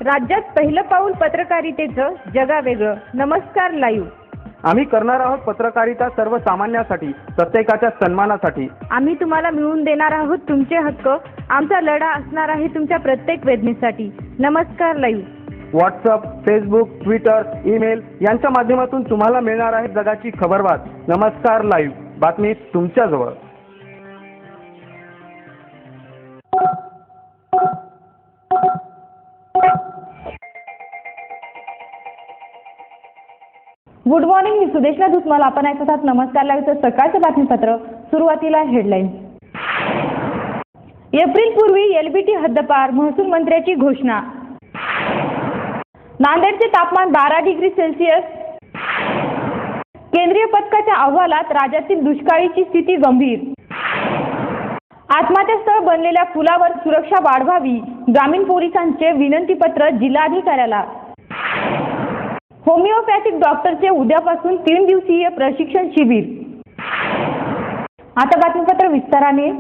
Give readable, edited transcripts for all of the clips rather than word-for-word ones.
राज्यात पहिलं पाऊल पत्रकारितेचं जगावेगळं. नमस्कार लाईव्ह. आम्ही करणार आहोत पत्रकारिता सर्वसामान्यांसाठी, प्रत्येकाच्या सन्मानासाठी. आम्ही तुम्हाला मिळवून देणार आहोत तुमचे हक्क. आमचा लढा असणार आहे तुमच्या प्रत्येक वेदनेसाठी. नमस्कार live. WhatsApp, Facebook, Twitter, email यांच्या माध्यमातून तुम्हाला मिळणार आहे जगाची खबरबात. नमस्कार लाईव्ह, बातमी तुमच्याजवळ. गुड मॉर्निंग, मी सुदेशना धुसमाल. आपण ऐकत आहात नमस्कार लाईव्हचं सकाळचं बातमीपत्र. सुरुवातीला हेडलाईन. एप्रिल पूर्वी एलबीटी हद्दपार, महसूल मंत्र्याची घोषणा. नांदेडचे तापमान 12 डिग्री सेल्सिअस. केंद्रीय पथकाच्या अहवालात राज्यातील दुष्काळीची स्थिती गंभीर. आत्महत्यास्थळ बनलेल्या पुलावर सुरक्षा वाढवावी, ग्रामीण पोलिसांचे विनंतीपत्र जिल्हाधिकाऱ्याला. होमिओपॅथिक डॉक्टरचे उद्यापासून 3 दिवसीय प्रशिक्षण शिबिर. आता बातमीपत्र विस्ताराने.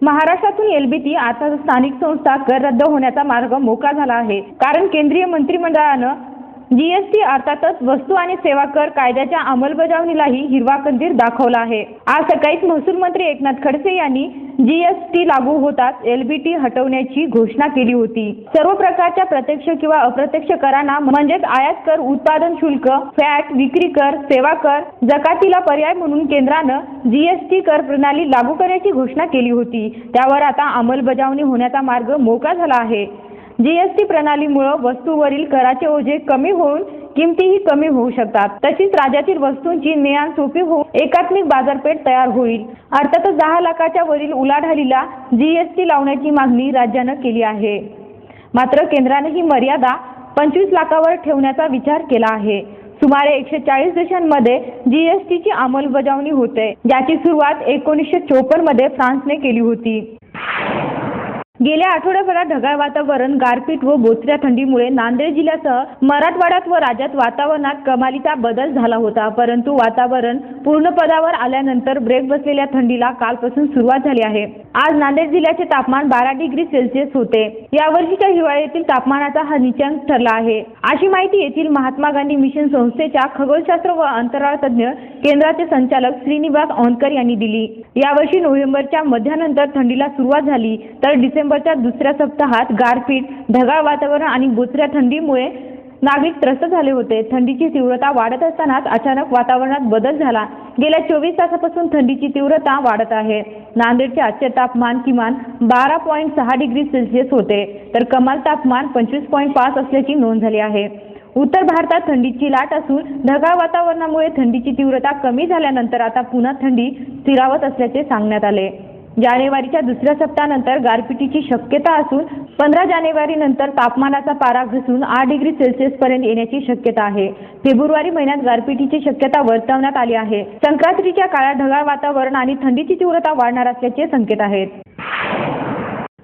महाराष्ट्रातून एलबीटी आता स्थानिक संस्था कर रद्द होण्याचा मार्ग मोकळा झाला आहे, कारण केंद्रीय मंत्रिमंडळानं जीएसटी अर्थातच वस्तू आणि सेवा कर कायद्याच्या अंमलबजावणीलाही हिरवा कंदीर दाखवला आहे. आज सकाळीच महसूल मंत्री एकनाथ खडसे यांनी जीएसटी लागू होताच एलबीटी हटवण्याची घोषणा केली होती. सर्व प्रकारच्या प्रत्यक्ष किंवा अप्रत्यक्ष करांना म्हणजेच आयात कर, उत्पादन शुल्क, फॅट, विक्री कर, सेवा कर, जकातीला पर्याय म्हणून केंद्रानं जीएसटी कर प्रणाली लागू करण्याची घोषणा केली होती. त्यावर आता अंमलबजावणी होण्याचा मार्ग मोकळा झाला आहे. जीएसटी प्रणालीमुळे वस्तूवरील कराचे ओझे कमी होऊन किमतीही कमी होऊ शकतात. तशीच राज्यातील वस्तूंची ने-आण सोपी होऊन एकात्मिक बाजारपेठ तयार होईल. अर्थातच 10 लाखाच्या वरील उलाढालीला जीएसटी लावण्याची मागणी राज्यानं केली आहे. मात्र केंद्राने ही मर्यादा 25 लाखावर ठेवण्याचा विचार केला आहे. सुमारे 140 देशांमध्ये जीएसटीची अंमलबजावणी होते, ज्याची सुरुवात 1954 मध्ये फ्रान्सने केली होती. गेल्या आठवड्याभरात ढगाळ वातावरण, गारपीट व बोचऱ्या थंडीमुळे नांदेड जिल्ह्यासह मराठवाड्यात व राज्यात वातावरणात कमालीचा बदल झाला होता. परंतु वातावरण पूर्ण पदावर आल्यानंतर ब्रेक बसलेल्या थंडीला कालपासून सुरुवात झाली आहे. आज नांदेड जिल्ह्याचे तापमान 12 डिग्री सेल्सिअस होते. यावर्षीच्या हिवाळ्यातील तापमानाचा हा नीचांक ठरला आहे, अशी माहिती येथील महात्मा गांधी मिशन संस्थेच्या खगोलशास्त्र व अंतराळ तज्ञ केंद्राचे संचालक श्रीनिवास औंधकर यांनी दिली. यावर्षी नोव्हेंबरच्या मध्यानंतर थंडीला सुरुवात झाली, तर डिसेंबरच्या दुसऱ्या सप्ताहात गारपीट, ढगाळ वातावरण आणि बोचऱ्या थंडीमुळे नागरिक त्रस्त झाले होते. थंडीची तीव्रता वाढत असतानाच अचानक वातावरणात बदल झाला. गेल्या 24 तासापासून थंडीची तीव्रता वाढत आहे. नांदेडचे आजचे तापमान किमान 12.6 डिग्री सेल्सिअस होते, तर कमाल तापमान 25.5 असल्याची नोंद झाली आहे. उत्तर भारतात थंडीची लाट असून ढगाळ वातावरणामुळे थंडीची तीव्रता कमी झाल्यानंतर आता पुन्हा थंडी स्थिरावत असल्याचे सांगण्यात आले. जानेवारीच्या दुसऱ्या सप्ताहानंतर गारपिटीची शक्यता असून 15 जानेवारी नंतर तापमानाचा पारा घसरून 8 डिग्री सेल्सिअस पर्यंत येण्याची शक्यता आहे. फेब्रुवारी महिन्यात गारपिटीची शक्यता वर्तवण्यात आली आहे. संक्रांतीच्या काळात ढगाळ वातावरण आणि थंडीची तीव्रता वाढणार असल्याचे संकेत आहेत.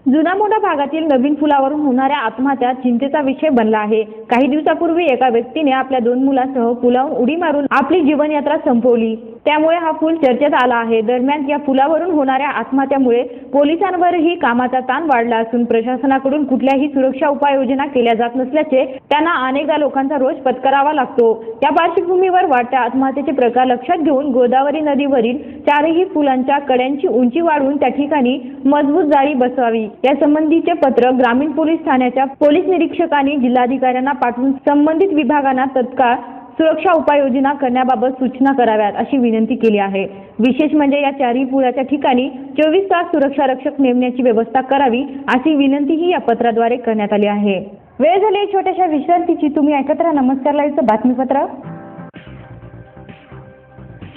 जुना मोठा भागातील नवीन पुलावरून होणाऱ्या आत्महत्या चिंतेचा विषय बनला आहे. काही दिवसापूर्वी एका व्यक्तीने आपल्या 2 मुलांसह पुलावरून उडी मारून आपली जीवनयात्रा संपवली. त्यामुळे हा पूल चर्चेत आला आहे. दरम्यान या पुलावरून होणाऱ्या आत्महत्यामुळे पोलिसांवरही कामाचा ताण वाढला असून प्रशासनाकडून कुठल्याही सुरक्षा उपाययोजना केल्या जात नसल्याचे त्यांना अनेकदा लोकांचा रोष पत्करावा लागतो. या पार्श्वभूमीवर वाढत्या आत्महत्येचे प्रकार लक्षात घेऊन गोदावरी नदीवरील 4ही पुलांच्या कड्यांची उंची वाढवून त्या ठिकाणी मजबूत जाळी बसवावी, यासंबंधीचे पत्र ग्रामीण पोलीस ठाण्याच्या पोलीस निरीक्षकांनी जिल्हाधिकाऱ्यांना पाठवून संबंधित विभागांना तत्काळ सुरक्षा उपाययोजना करण्याबाबत सूचना कराव्यात, अशी विनंती केली आहे. विशेष म्हणजे या 4ही पुलाच्या ठिकाणी 24 तास सुरक्षा रक्षक नेमण्याची व्यवस्था करावी, अशी विनंतीही या पत्राद्वारे करण्यात आली आहे. वेळ झाली छोट्याशा विश्रांतीची. तुम्ही ऐकत राहा नमस्कार लाईव्हचं बातमीपत्र.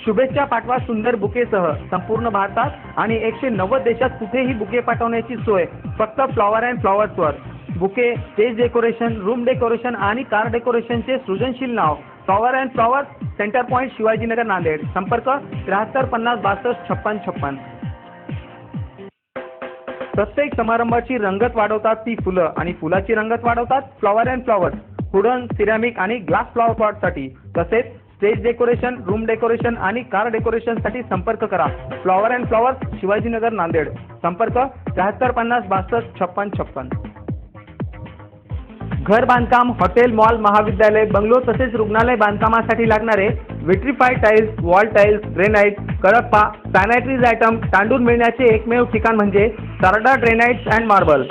शुभेच्छा पाठवा सुंदर बुकेसह. संपूर्ण भारतात आणि 190 देशात कुठेही बुके पाठवण्याची सोय फक्त फ्लॉवर अँड फ्लॉवर्सवर. Bouquet, stage decoration, room decoration आणि कार डेकोरेशनचे सृजनशील नाव flower and flowers, centre point, Shivajinagar, Nanded. संपर्क 73 50 62 56 56. प्रत्येक समारंभाची रंगत वाढवतात ती फुलं आणि फुलाची रंगत वाढवतात flower and flowers. Wooden, ceramic आणि ग्लास फ्लॉवर पॉटसाठी तसेच स्टेज डेकोरेशन, रूम डेकोरेशन आणि कार डेकोरेशनसाठी संपर्क करा. Flower and flowers, Shivajinagar, Nanded. संपर्क 73 50 62 56 56. घर बांधकाम, हॉटेल, मॉल, महाविद्यालय, बंगलो तसेच रुग्णालय बांधकामासाठी लागणारे vitrified tiles, wall tiles, granite, Kadappa, sanitaries item तांडून मिळण्याचे एकमेव ठिकाण म्हणजे सारडा ग्रेनाइट्स अँड मार्बल.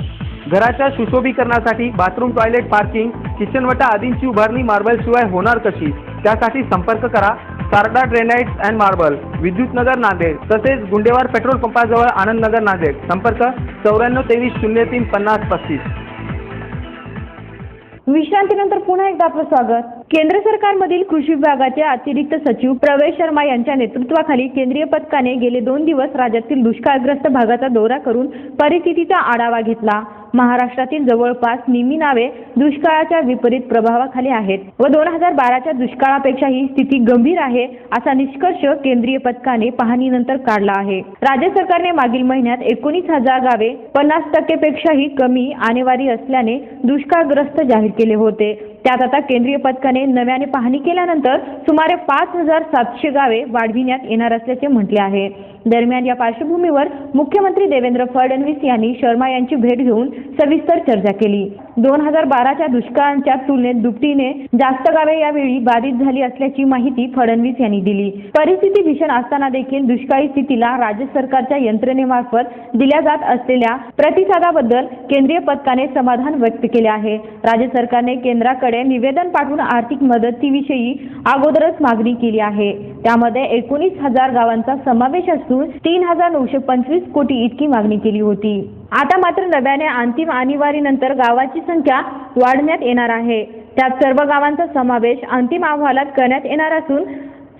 घराच्या सुशोभीकरणासाठी बाथरूम, टॉयलेट, पार्किंग, किचनवटा आदींची उभारणी मार्बल शिवाय होणार कशी? त्यासाठी संपर्क करा Sarda granites and marble, Vidyutnagar Nanded, तसेच गुंडेवार पेट्रोल पंपाजवळ आनंदनगर नांदेड. संपर्क 9423035035. विश्रांतीनंतर पुन्हा एकदा आपलं स्वागत. केंद्र सरकारमधील कृषी विभागाचे अतिरिक्त सचिव प्रवेश शर्मा यांच्या नेतृत्वाखाली केंद्रीय पथकाने गेले 2 दिवस राज्यातील दुष्काळग्रस्त भागाचा दौरा करून परिस्थितीचा आढावा घेतला. महाराष्ट्रातील जवळपास निम्मी नावे दुष्काळाच्या विपरीत प्रभावाखाली आहेत व 2012च्या दुष्काळापेक्षाही स्थिती गंभीर आहे असा निष्कर्ष केंद्रीय पथकाने पाहणीनंतर काढला आहे. राज्य सरकारने मागील महिन्यात 19,000 गावे 50% पेक्षाही कमी आणेवारी असल्याने दुष्काळग्रस्त जाहीर केले होते. त्यात आता केंद्रीय पथकाने नव्याने पाहणी केल्यानंतर सुमारे 5,700 गावे वाढविण्यात येणार असल्याचे म्हटले आहे. दरम्यान या पार्श्वभूमीवर मुख्यमंत्री देवेंद्र फडणवीस यांनी शर्मा यांची भेट घेऊन सविस्तर चर्चा केली. 2012च्या दुष्काळाच्या तुलनेत दुपटीने जास्त गावे यावेळी बाधित झाली असल्याची माहिती फडणवीस यांनी दिली. परिस्थिती भीषण असताना देखील दुष्काळी स्थितीला राज्य सरकारच्या यंत्रणेमार्फत दिल्या जात असलेल्या प्रतिसादाबद्दल केंद्रीय पथकाने समाधान व्यक्त केले आहे. राज्य सरकारने केंद्राकडे निवेदन पाठवून आर्थिक मदतीविषयी अगोदरच मागणी केली आहे. त्यामध्ये 19,000 गावांचा समावेश असून 3,925 कोटी इतकी मागणी केली होती. आता मात्र नव्याने अंतिम आणीवारीनंतर गावाची संख्या वाढवण्यात येणार आहे. त्यात सर्व गावांचा समावेश अंतिम अहवालात करण्यात येणार असून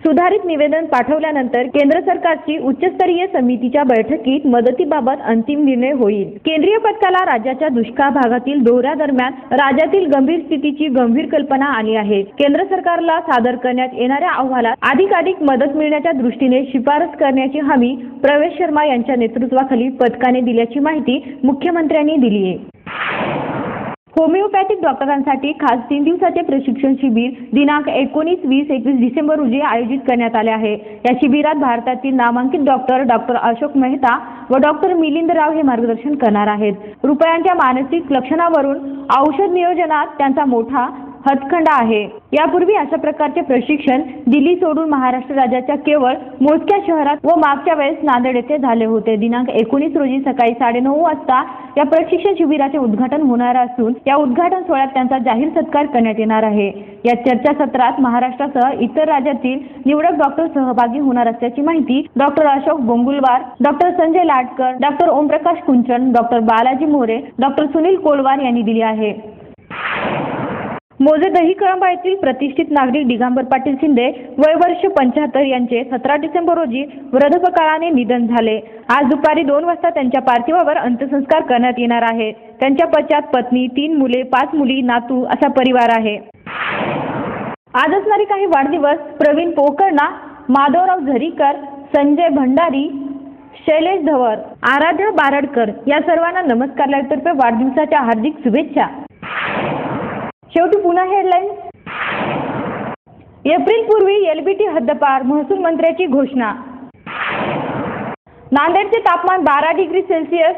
सुधारित निवेदन पाठवल्यानंतर केंद्र सरकारची उच्चस्तरीय समितीच्या बैठकीत मदतीबाबत अंतिम निर्णय होईल. केंद्रीय पथकाला राज्याच्या दुष्काळ भागातील दौऱ्यादरम्यान राज्यातील गंभीर स्थितीची गंभीर कल्पना आली आहे. केंद्र सरकारला सादर करण्यात येणाऱ्या अहवालात अधिकाधिक मदत मिळण्याच्या दृष्टीने शिफारस करण्याची हमी प्रवेश शर्मा यांच्या नेतृत्वाखाली पथकाने दिल्याची माहिती मुख्यमंत्र्यांनी दिली आहे. होमिओपॅथिक डॉक्टरांसाठी खास 3 दिवसाचे प्रशिक्षण शिबिर दिनांक 19, 20, 21 डिसेंबर रोजी आयोजित करण्यात आले आहे. या शिबिरात भारतातील नामांकित डॉक्टर अशोक मेहता व डॉक्टर मिलिंद राव हे मार्गदर्शन करणार आहेत. रुपयांच्या मानसिक लक्षणावरून औषध नियोजनात त्यांचा मोठा हातखंडा आहे. यापूर्वी अशा प्रकारचे प्रशिक्षण दिल्ली सोडून महाराष्ट्र राज्याच्या केवळ मोजक्या शहरात व मागच्या वेळेस नांदेड येथे झाले होते. दिनांक 19 रोजी सकाळी 9:30 वाजता या प्रशिक्षण शिबिराचे उद्घाटन होणार असून या उद्घाटन सोहळ्यात त्यांचा जाहीर सत्कार करण्यात येणार आहे. या चर्चासत्रात महाराष्ट्रासह इतर राज्यातील निवडक डॉक्टर सहभागी होणार असल्याची माहिती doctor Ashok Bongulwar, doctor Sanjay Latkar, doctor Omprakash Kunchan, doctor Balaji More, doctor Sunil Kolwar यांनी दिली आहे. मोजे दहीकळंबा येथील प्रतिष्ठित नागरिक दिगंबर पाटील शिंदे वय वर्ष 75 यांचे 17 डिसेंबर रोजी वृद्धापकाळाने निधन झाले. आज दुपारी 2 वाजता त्यांच्या पार्थिवावर अंत्यसंस्कार करण्यात येणार आहे. त्यांच्या पश्चात पत्नी, 3 मुले, 5 मुली, नातू असा परिवार आहे. आज असणारी काही वाढदिवस: प्रवीण पोकर्णा, माधवराव झरीकर, संजय भंडारी, शैलेश धवर, आराध्या बारडकर या सर्वांना नमस्कार लाईव्हतर्फे वाढदिवसाच्या हार्दिक शुभेच्छा. शेवटी पुन्हा हेडलाईन्स. एप्रिल पूर्वी एलबीटी हद्दपार, महसूल मंत्र्याची घोषणा. नांदेडचे तापमान 12 डिग्री सेल्सिअस.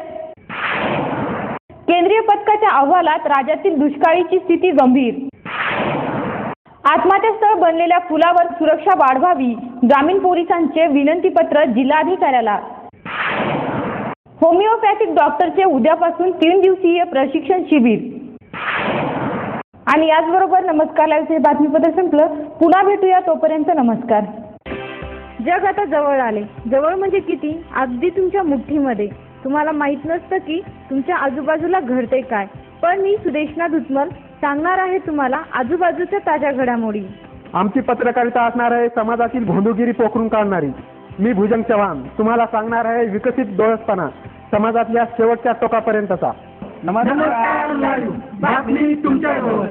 केंद्रीय पथकाच्या अहवालात राज्यातील दुष्काळीची स्थिती गंभीर. आत्महत्यास्थळ बनलेल्या पुलावर सुरक्षा वाढवावी, ग्रामीण पोलिसांचे विनंतीपत्र जिल्हाधिकाऱ्याला. होमिओपॅथिक डॉक्टरचे उद्यापासून 3 दिवसीय प्रशिक्षण शिबिर. आणि याचबरोबर नमस्कार लाईव्हचे बातमीपत्र संपलं. पुन्हा भेटूया, तोपर्यंत नमस्कार. जग आता जवळ आले. जवळ म्हणजे किती? अगदी तुमच्या मुठ्ठीमध्ये. तुम्हाला माहित नसतं की तुमच्या आजूबाजूला घडते काय, पण मी सुदेशना दुतमल सांगणार आहे तुम्हाला आजूबाजूच्या ताज्या घडामोडी. आमची पत्रकारिता असणार आहे समाजातील भोंदूगिरी पोखरून काढणारी. मी भुजंग चव्हाण तुम्हाला सांगणार आहे विकसित डोळसपणा समाजातल्या शेवटच्या टोकापर्यंतचा. नमस्कार लाईव्ह बातमी तुमच्याबरोबर.